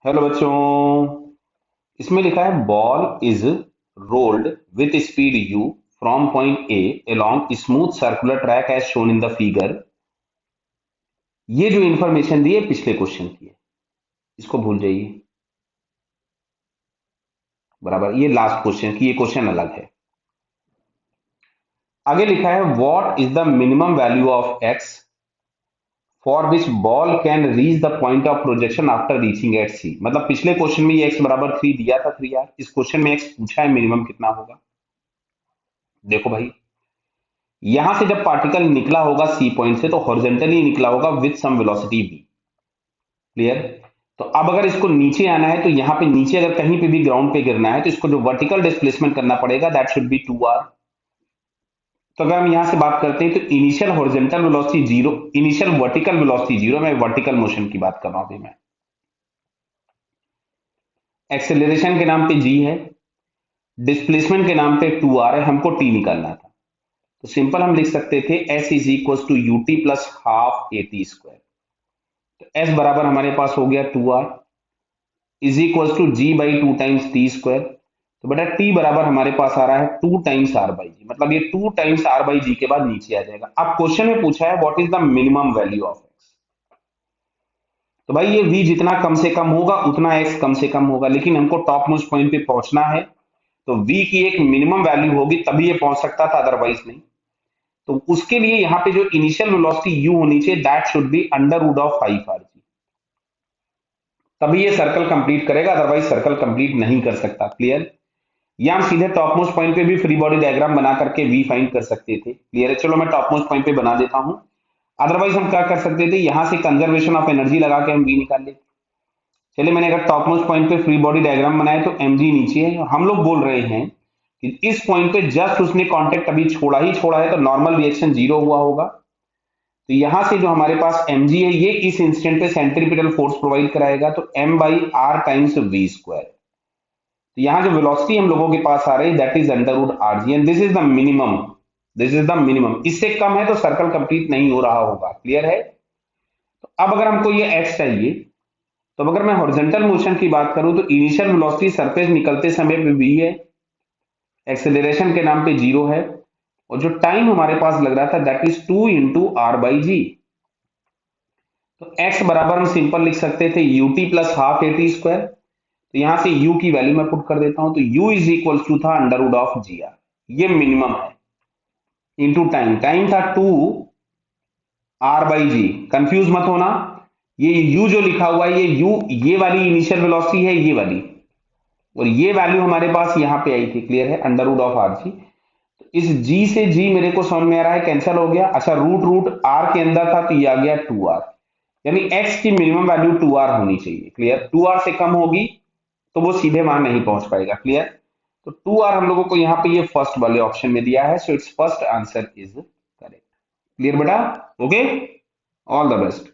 Hello बच्चों। इसमें लिखा है ball is rolled with speed u from point A along smooth circular track as shown in the figure. ये जो information दी है पिछले क्वेश्चन की है, इसको भूल जाइए। बराबर, ये लास्ट क्वेश्चन की, ये क्वेश्चन अलग है। आगे लिखा है what is the minimum value of x for which ball can reach the point of projection after reaching at C. मतलब पिछले क्वेश्चन में ये x बराबर 3 दिया था 3r, इस क्वेश्चन में x पूछा है मिनिमम कितना होगा। देखो भाई, यहां से जब पार्टिकल निकला होगा सी पॉइंट से तो हॉरिजॉन्टली निकला होगा with some velocity v। Clear. तो अब अगर इसको नीचे आना है तो यहाँ पे नीचे अगर कहीं पे भी ग्राउंड पे गिरना है तो इसको जो वर्टिकल डिस्प्लेसमेंट करना पड़ेगा दैट शुड बी 2r। तो अगर हम यहां से बात करते हैं तो initial horizontal velocity zero, initial vertical velocity zero, मैं वर्टिकल मोशन की बात कर रहा हूं अभी मैं। एक्सेलरेशन के नाम पे g है, डिस्प्लेसमेंट के नाम पे 2r है, हमको t निकालना था। तो सिंपल हम लिख सकते थे s is equal to u t plus half a t square. तो s बराबर हमारे पास हो गया 2r is equal to g by 2 times t square. तो बेटा t बराबर हमारे पास आ रहा है 2 टाइम्स r बाई जी, मतलब ये 2 टाइम्स r बाई जी के बाद नीचे आ जाएगा। अब क्वेश्चन में पूछा है what is the minimum value of x। तो भाई ये v जितना कम से कम होगा उतना x कम से कम होगा, लेकिन हमको टॉप मोस्ट पॉइंट पे पहुंचना है तो v की एक मिनिमम वैल्यू होगी तभी ये पहुंच सकता था, अदरवाइज नहीं। तो उसके लिए यहाँ पे जो इनिशियल वेलोसिटी u होनी चाहिए that should be under root of 5r g, तभी ये सर्कल कंप्लीट करेगा, अदरवाइज सर्कल कंप्लीट नहीं कर सकता। क्लियर। या हम सीधे टॉप मोस्ट पॉइंट पे भी फ्री बॉडी डायग्राम बना करके वी फाइंड कर सकते थे। क्लियर है, चलो मैं टॉप मोस्ट पॉइंट पे बना देता हूं। अदरवाइज हम क्या कर सकते थे, यहां से कंजर्वेशन ऑफ एनर्जी लगा के हम वी निकाल लेते। चलिए, मैंने अगर टॉप मोस्ट पॉइंट पे फ्री बॉडी डायग्राम बनाया तो एम जी नीचे है, हम लोग बोल रहे हैं कि इस पॉइंट पे जस्ट उसने कॉन्टेक्ट अभी छोड़ा ही छोड़ा है तो नॉर्मल रिएक्शन जीरो हुआ होगा। तो यहां से जो हमारे पास एम जी है ये इस इंस्टेंट पे सेंट्रीपिटल फोर्स प्रोवाइड कराएगा, तो m by r times v square. तो यहाँ जो वेलोसिटी हम लोगों के पास आ रही है that is under root r g and this is the minimum. This is the minimum, इससे कम है तो सर्कल कंप्लीट नहीं हो रहा होगा। क्लियर है। तो अब अगर हमको ये एक्स चाहिए तो अगर मैं हॉरिजॉन्टल मोशन की बात करूं तो इनिशियल वेलोसिटी सरफेस निकलते समय पे v है, एक्सेलरेशन के नाम पे जीरो है, और जो टाइम हमारे पास लग रहा था दैट इज 2 × r/g। तो x बराबर हम सिंपल लिख सकते थे you t plus half a t square. तो यहां से u की वैल्यू मैं पुट कर देता हूं, तो u इज इक्वल टू था under root of g r, ये मिनिमम है, इंटू टाइम, टाइम था 2r/g। कंफ्यूज मत होना, ये u जो लिखा हुआ है ये u ये वाली इनिशियल वेलोसिटी है, ये वाली, और ये वैल्यू हमारे पास यहां पे आई थी। क्लियर है, under root of r g. तो इस g से g मेरे को समझ में आ रहा है कैंसिल हो गया। अच्छा, रूट रूट r के अंदर था तो ये आ गया 2r, यानी x की मिनिमम वैल्यू 2r होनी चाहिए। क्लियर, 2r से कम होगी तो वो सीधे वहां नहीं पहुंच पाएगा। क्लियर। तो 2r हम लोगों को यहाँ पे ये फर्स्ट वाले ऑप्शन में दिया है, so it's first answer is correct. Clear बेटा। Okay, all the best.